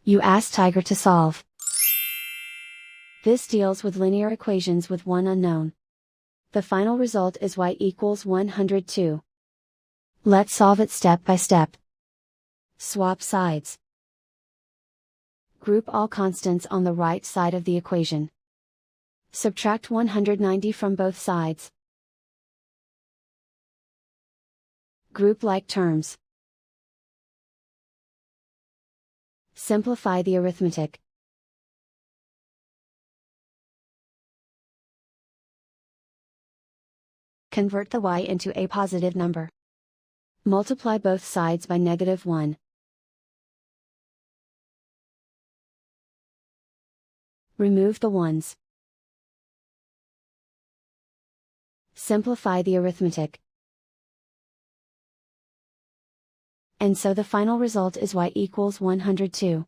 You ask Tiger to solve. This deals with linear equations with one unknown. The final result is y equals 102. Let's solve it step by step. Swap sides. Group all constants on the right side of the equation. Subtract 190 from both sides. Group like terms. Simplify the arithmetic. Convert the y into a positive number. Multiply both sides by -1. Remove the ones. Simplify the arithmetic. And so the final result is y equals 102.